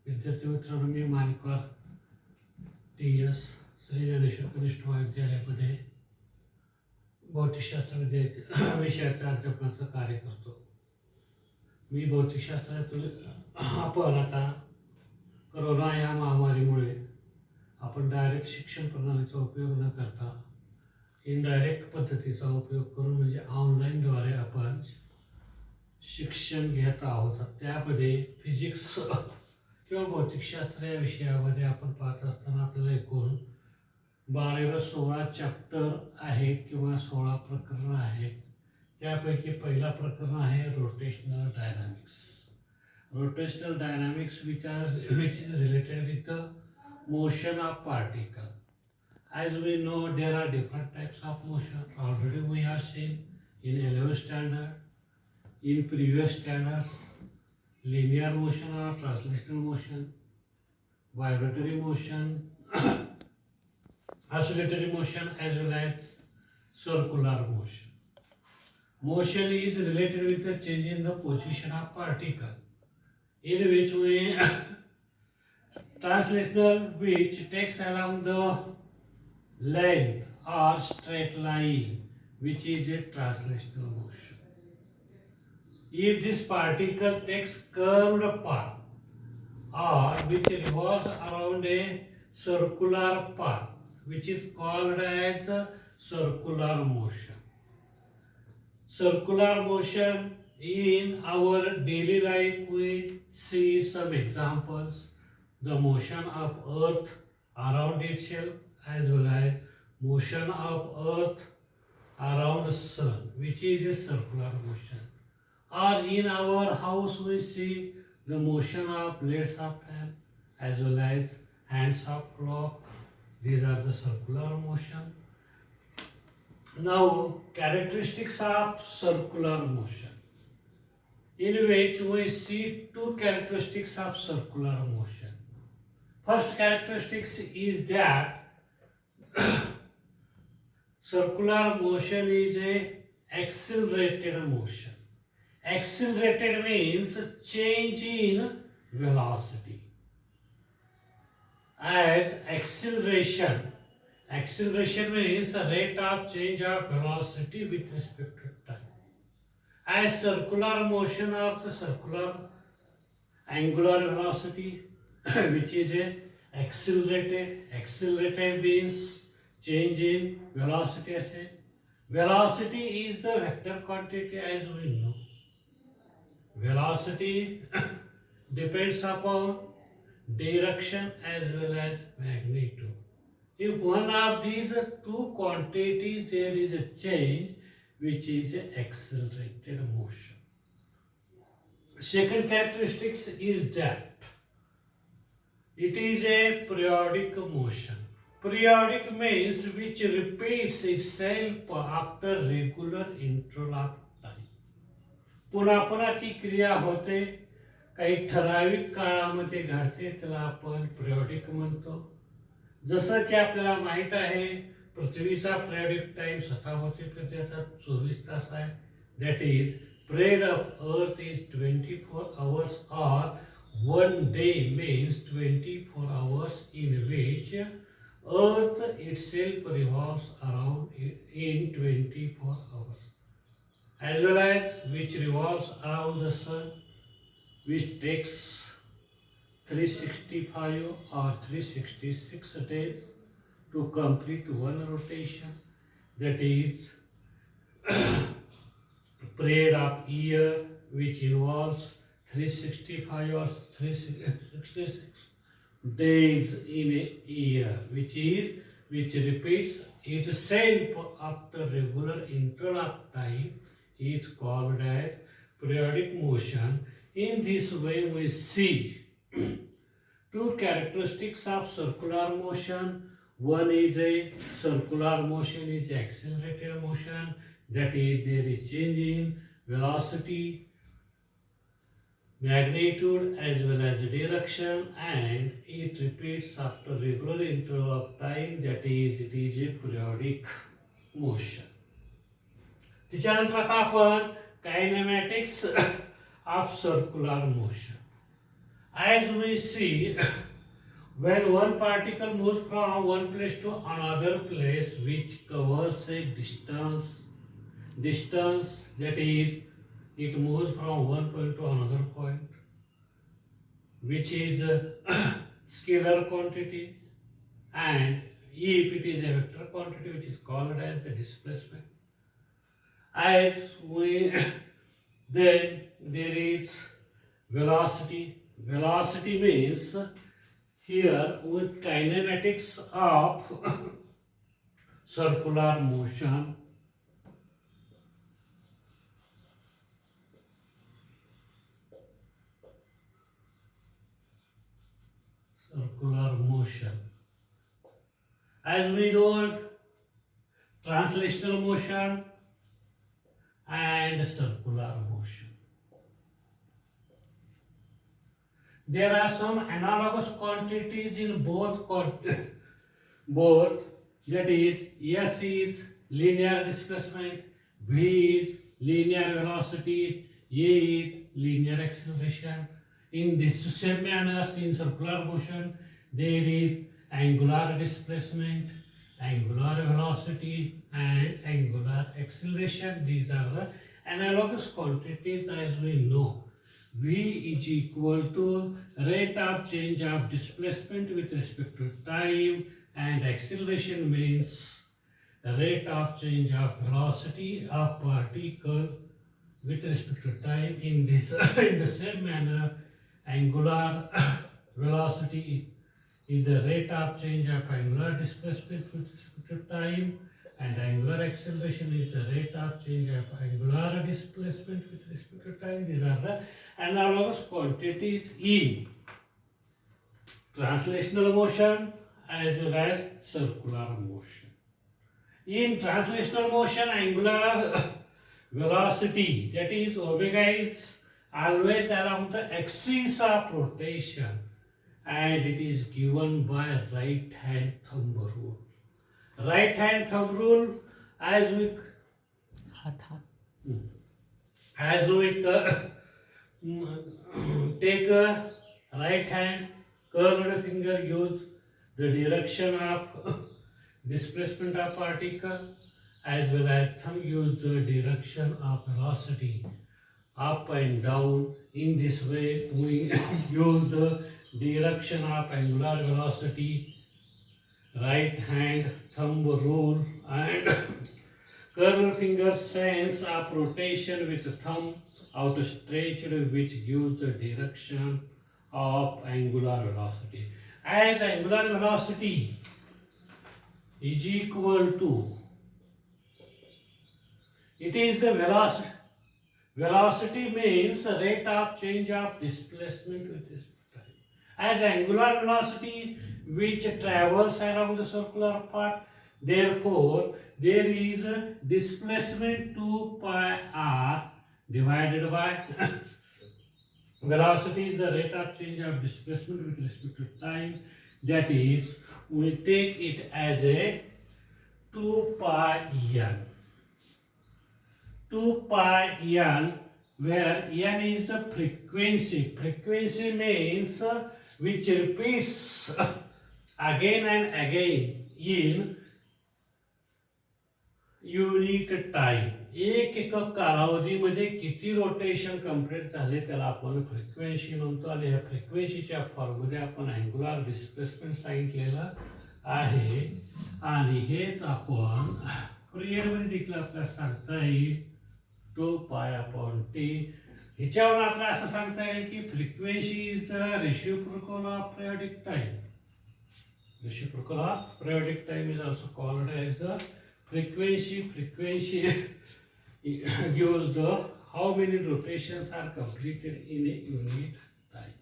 विद्यार्थी मित्रांनो, मी माणिकवार TS श्री ज्ञानेश्वर कनिष्ठ महाविद्यालयामध्ये भौतिकशास्त्र विषयाच्या अध्यापनाचं कार्य करतो. मी भौतिकशास्त्रातून आपण आता करोना या महामारीमुळे आपण डायरेक्ट शिक्षण प्रणालीचा उपयोग न करता इनडायरेक्ट पद्धतीचा उपयोग करून म्हणजे ऑनलाईनद्वारे आपण शिक्षण घेत आहोत. त्यामध्ये फिजिक्स किंवा भौतिकशास्त्र या विषयामध्ये आपण पाहत असताना आपल्याला एकूण 12-16 चॅप्टर आहेत किंवा 16 प्रकरणं आहेत. त्यापैकी पहिला प्रकरण आहे rotational dynamics. Rotational dynamics which is related with the motion of particle. As we know, there are different types of motion. Already we have seen in 11th standard, in previous standards, linear motion or translational motion, vibratory motion, oscillatory motion, as well as circular motion. Motion is related with the change in the position of particle, in which we translational, which takes along the length or straight line, which is a translational motion. If this particle takes curved path or which revolves around a circular path, which is called as circular motion. Circular motion, in our daily life we see some examples. The motion of earth around itself, as well as motion of earth around the sun, which is a circular motion. Or in our house we see the motion of blades of fan, as well as hands of clock. These are the circular motion. Now, characteristics of circular motion, in which we see two characteristics of circular motion. First characteristic is that circular motion is a accelerated motion. Accelerated means change in velocity. As acceleration means the rate of change of velocity with respect to time. As circular motion of the circular angular velocity, which is a accelerated means change in velocity. Velocity is the vector quantity, as we know. Velocity depends upon direction as well as magnitude. If one of these two quantities there is a change, which is an accelerated motion. Second characteristic is that it is a periodic motion. Periodic means which repeats itself after regular interval of time. पुन्हा पुन्हा ती क्रिया होते, काही ठराविक काळामध्ये घडते, त्याला आपण पिरियॉडिक म्हणतो. जसं की आपल्याला माहीत आहे, पृथ्वीचा पिरियॉडिक टाइम स्वतः होते तर त्याचा 24 तास आहे. That is period of earth is 24 hours or 1 day means 24 hours in which earth itself revolves around in 24 hours, as well as which revolves around the sun, which takes 365 or 366 days to complete one rotation. That is period of year, which involves 365 or 366 days in a year, which repeats itself after regular interval of time, is called as periodic motion. In this way we see two characteristics of circular motion. One is a circular motion is accelerated motion, that is there is change in velocity, magnitude as well as direction, and it repeats after regular interval of time, that is it is a periodic motion. त्याच्यानंतर आता आपण kinematics of circular motion. As we see, when one particle moves from one place to another place which covers a distance that is, it moves from one point to another point, which is a scalar quantity, and if it is a vector quantity which is called as the displacement. As we then there is velocity. Velocity means here with kinematics of circular motion. Circular motion. As we know, translational motion and circular motion. There are some analogous quantities in both, that is, S is linear displacement, V is linear velocity, A is linear acceleration. In this same manner, in circular motion, there is angular displacement, angular velocity, and angular acceleration. These are the analogous quantities as we know. V is equal to rate of change of displacement with respect to time, and acceleration means the rate of change of velocity of particle with respect to time. In this in the same manner, angular velocity is the rate of change of angular displacement with respect to time, and angular acceleration is the rate of change of angular displacement with respect to time. These are the analogous quantities in translational motion as well as circular motion. In translational motion, angular velocity, that is omega, is always along the axis of rotation, and it is given by right hand thumb rule. Right hand thumb rule, as we take a right hand curved finger, use the direction of displacement of particle, as well as thumb use the direction of velocity up and down. In this way, we use the direction of angular velocity, right hand thumb rule, and curved finger sense of rotation with thumb outstretched, which gives the direction of angular velocity. As angular velocity is equal to, it is the velocity. Velocity means rate of change of displacement with respect to time. As angular velocity which travels along the circular path, therefore there is a displacement 2 pi r divided by velocity is the rate of change of displacement with respect to time. That is, we take it as a 2 pi n. 2 pi n, where n is the frequency. Frequency means which repeats again and again in unit time. एक कालावधीमध्ये किती rotation complete झाले त्याला आपण frequency म्हणतो, आणि या फ्रिक्वेन्सीच्या फॉर्ममध्ये आपण अँग्युलर डिस्प्लेसमेंट सांगितलेलं आहे, आणि हेच आपण पिरियडमध्ये देखील आपल्याला सांगता येईल 2 पाय अपॉन टी. ह्याच्यावर आपल्याला असं सांगता येईल की frequency is the reciprocal of periodic time. Reciprocal of periodic time is also called as the frequency. Frequency gives the how many rotations are completed in a unit time.